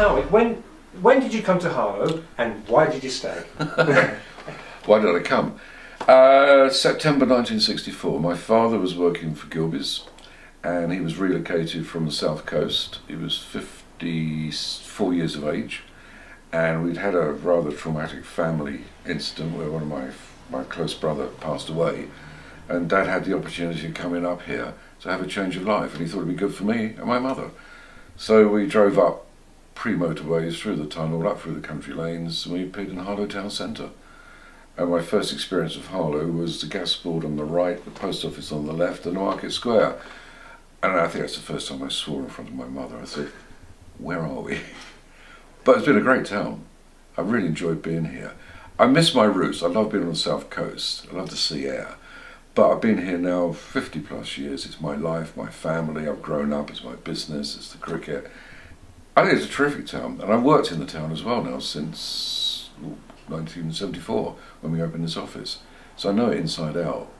Howick, when did you come to Harlow and why did you stay? Why did I come? September 1964. My father was working for Gilbey's and he was relocated from the south coast. He was 54 years of age and we'd had a rather traumatic family incident where one of my close brother passed away, and Dad had the opportunity of coming up here to have a change of life, and he thought it'd be good for me and my mother. So we drove up pre-motorways through the tunnel, up through the country lanes, and we appeared in Harlow town centre. And my first experience of Harlow was the gas board on the right, the post office on the left, and the market square. And I think that's the first time I swore in front of my mother. I said, "Where are we?" But it's been a great town. I really enjoyed being here. I miss my roots. I love being on the south coast. I love the sea air. But I've been here now 50 plus years. It's my life, my family. I've grown up. It's my business. It's the cricket. I think it's a terrific town. And I've worked in the town as well now since 1974 when we opened this office. So I know it inside out.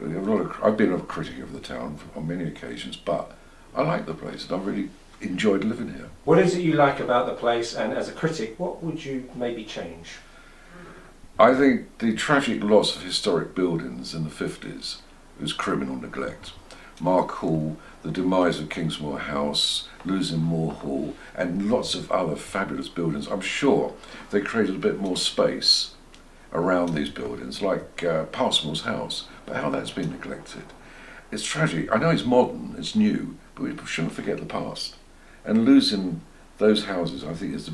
I've been a critic of the town on many occasions, but I like the place and I've really enjoyed living here. What is it you like about the place, and as a critic, what would you maybe change? I think the tragic loss of historic buildings in the 50s was criminal neglect. Mark Hall, the demise of Kingsmore House, losing Moore Hall, and lots of other fabulous buildings. I'm sure they created a bit more space around these buildings, like Passmore's house, but how that's been neglected. It's tragic. I know it's modern, it's new, but we shouldn't forget the past. And losing those houses, I think, is the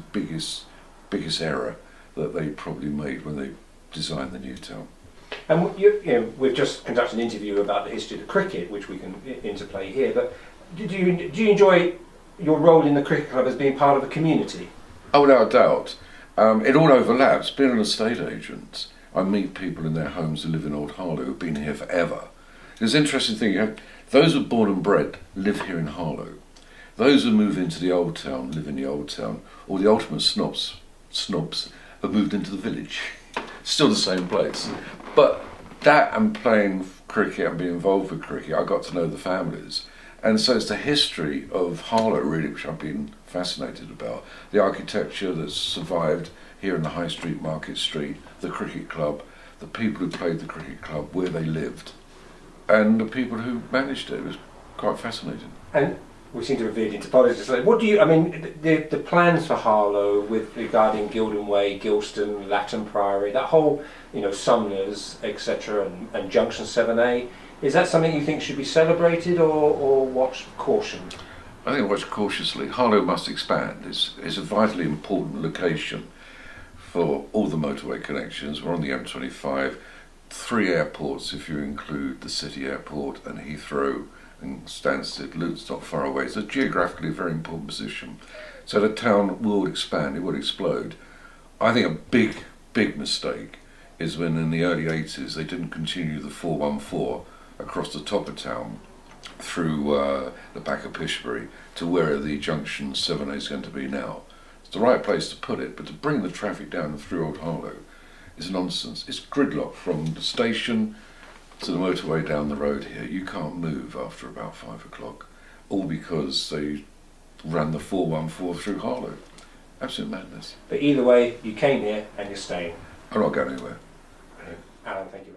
biggest error that they probably made when they designed the new town. And we've just conducted an interview about the history of the cricket, which we can interplay here, but do you enjoy your role in the cricket club as being part of a community? Oh, without doubt. It all overlaps. Being an estate agent, I meet people in their homes who live in Old Harlow who've been here forever. There's an interesting thing, you have those who are born and bred live here in Harlow. Those who move into the old town live in the old town, or the ultimate snobs have moved into the village. Still the same place. But that and playing cricket and being involved with cricket, I got to know the families. And so it's the history of Harlow really which I've been fascinated about. The architecture that's survived here in the High Street, Market Street, the cricket club, the people who played the cricket club, where they lived, and the people who managed it. It was quite fascinating. And we seem to have veered into politics. What do you, the plans for Harlow regarding Gildon Way, Gilston, Latten Priory, that whole, Sumners, etc., and Junction 7A, is that something you think should be celebrated or watched with caution? I think watch cautiously. Harlow must expand. It's a vitally important location for all the motorway connections. We're on the M25, 3 airports if you include the City Airport and Heathrow and Stansted. Luton's not far away. It's a geographically very important position. So the town will expand, it will explode. I think a big mistake is when in the early 80s they didn't continue the 414 across the top of town through the back of Pishbury to where the junction 7A is going to be now. It's the right place to put it, but to bring the traffic down through Old Harlow is nonsense. It's gridlock from the station to the motorway down the road here. You can't move after about 5 o'clock, all because they ran the 414 through Harlow. Absolute madness. But either way, you came here and you're staying. I'm not going anywhere. Alan, thank you.